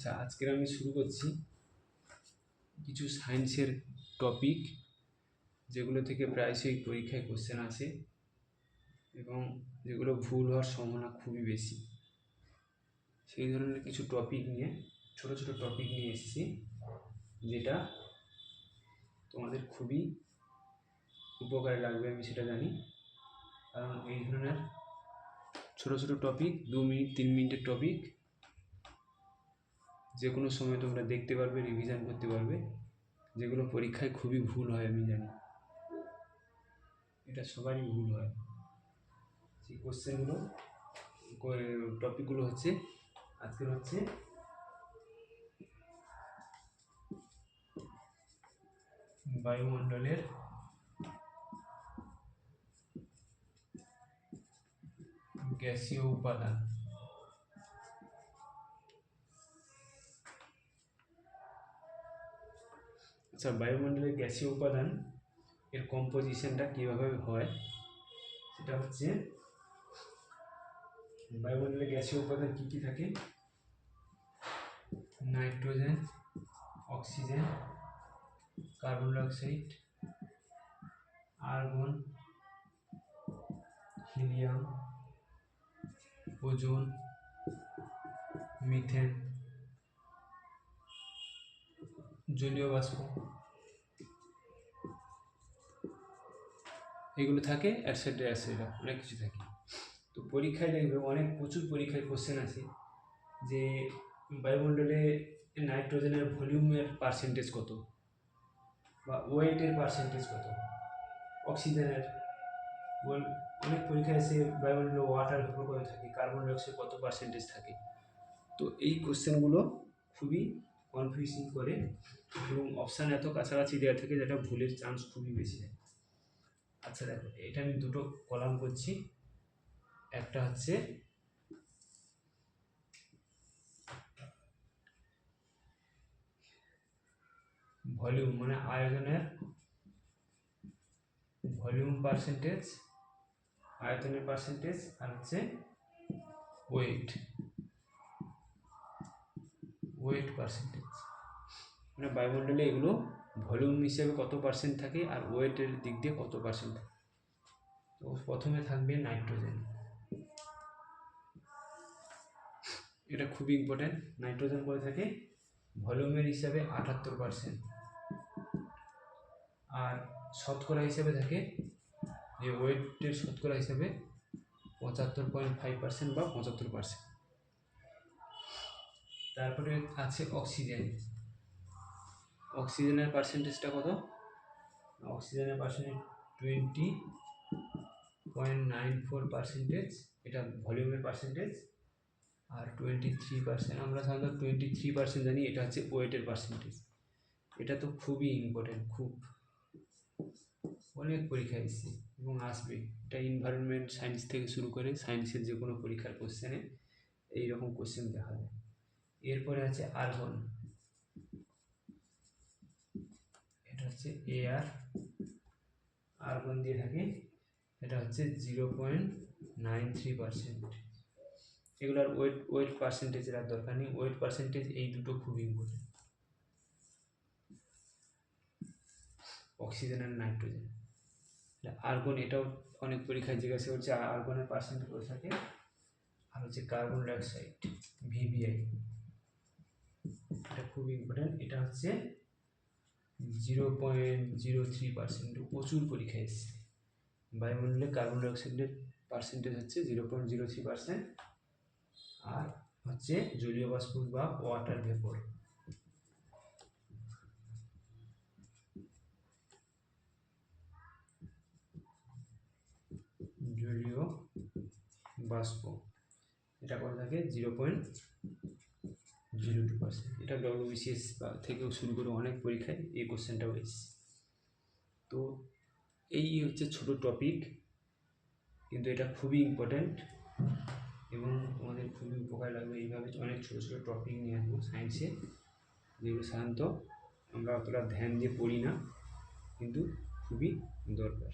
আচ্ছা, আজকের আমি শুরু করছি কিছু সায়েন্সের টপিক, যেগুলো থেকে প্রায়শই পরীক্ষায় কোশ্চেন আসে এবং যেগুলো ভুল হওয়ার সম্ভাবনা খুবই বেশি। সেই ধরনের কিছু টপিক নিয়ে, ছোট ছোট টপিক নিয়ে এসেছি, যেটা তোমাদের খুবই উপকারে লাগবে, আমি সেটা জানি। কারণ এই ধরনের ছোট ছোট টপিক 2 মিনিট 3 মিনিটের টপিক যে কোনো সময় তোমরা দেখতে পারবে, রিভিশন করতে পারবে, যেগুলো পরীক্ষায় খুবই ভুল হয়, আমি জানি এটা সবারই ভুল হয়। সেই কোশ্চেনগুলো, টপিকগুলো হচ্ছে, আজকের হচ্ছে বায়ুমণ্ডলের গ্যাসীয় উপাদান। আচ্ছা, বায়ুমণ্ডলের গ্যাসীয় উপাদান এর কম্পোজিশনটা কীভাবে হয়, সেটা হচ্ছে বায়ুমণ্ডলের গ্যাসীয় উপাদান কী কী থাকে: nitrogen, oxygen, carbon dioxide, argon, helium, ozone, methane, জলীয় বাষ্প, এগুলো থাকে। অ্যাসিড অনেক কিছু থাকে। তো পরীক্ষায় দেখবে, প্রচুর পরীক্ষায় কোশ্চেন আছে যে বায়ুমণ্ডলে নাইট্রোজেনের ভলিউমের পার্সেন্টেজ কত, বা ওয়েটের পার্সেন্টেজ কত, অক্সিজেনের অনেক পরীক্ষায় এসে বায়ুমণ্ডলে ওয়াটার ভেপর কত থাকে, কার্বন ডাইঅক্সাইড কত পার্সেন্টেজ থাকে। তো এই কোশ্চেনগুলো খুবই কনফিউজিং করে এবং অপশান এত কাছাকাছি দেওয়া থাকে যেটা ভুলের চান্স খুবই বেশি হয়। আচ্ছা দেখো, এটা আমি দুটো কলাম করছি। একটা হচ্ছে ভলিউম, মানে আয়তনের ভলিউম পার্সেন্টেজ, আয়তনের পার্সেন্টেজ, আর হচ্ছে ওয়েট পার্সেন্টেজ। মানে বায়ুমণ্ডলে এগুলো ভলিউম হিসেবে কত পার্সেন্ট থাকে আর ওয়েটের দিক দিয়ে কত পার্সেন্ট থাকে। তো প্রথমে থাকবে নাইট্রোজেন। এটা খুবই ইম্পর্টেন্ট। নাইট্রোজেন করে থাকে ভলিউমের হিসাবে 78%, আর শতকরা হিসেবে থাকে, যে ওয়েটের শতকরা হিসেবে 75.5% বা 75%। তারপরে আছে অক্সিজেন। অক্সিজেনের পার্সেন্টেজটা কত? অক্সিজেনের পার্সেন্টেজ 20.94%, এটা ভলিউমের পার্সেন্টেজ। আর 23%, আমরা সাধারণত 23% জানি, এটা হচ্ছে ওয়েটের পার্সেন্টেজ। এটা তো খুবই ইম্পর্টেন্ট, খুব অনেক পরীক্ষা এসছে এবং আসবে। এটা এনভায়রনমেন্ট সায়েন্স থেকে শুরু করে সায়েন্সের যে কোনো পরীক্ষার কোশ্চেনে এইরকম কোশ্চেন দেখা যায়। এরপরে আছে আর্গন। এটা হচ্ছে এয়ার, আর্গন দিয়ে থাকে, এটা হচ্ছে 0.93%। এগুলোর ওয়েট পার্সেন্টেজের আর দরকার নেই। ওয়েট পার্সেন্টেজ এই দুটো খুব ইম্পর্টেন্ট, অক্সিজেন আর নাইট্রোজেন। আর্গন, এটাও অনেক পরীক্ষায় জিজ্ঞাসা করছে, আর্গনের পার্সেন্টেজ করে থাকে। আর হচ্ছে কার্বন ডাইঅক্সাইড, ভিভিআই, এটা খুব ইম্পর্টেন্ট। এটা হচ্ছে 0.03%। প্রচুর পরীক্ষায় এসছে। বায়ুমণ্ডলে কার্বন ডাইঅক্সাইডের পার্সেন্টেজ হচ্ছে 0.03%, আর হচ্ছে জলীয় বাষ্প বা ওয়াটার ভেপর। জলীয় বাষ্প, এটা করে থাকে 0.02%। এটা WBCS থেকেও শুরু করে অনেক পরীক্ষায় এই কোশ্চেনটাও এসেছে। তো এই হচ্ছে ছোট টপিক, কিন্তু এটা খুবই ইম্পর্ট্যান্ট এবং তোমাদের খুবই উপকার লাগবে। এইভাবে অনেক ছোটো ছোটো টপিক নিয়ে আসবো সায়েন্সে, যেগুলো সাধারণত আমরা অতটা ধ্যান দিয়ে পড়ি না, কিন্তু খুবই দরকার।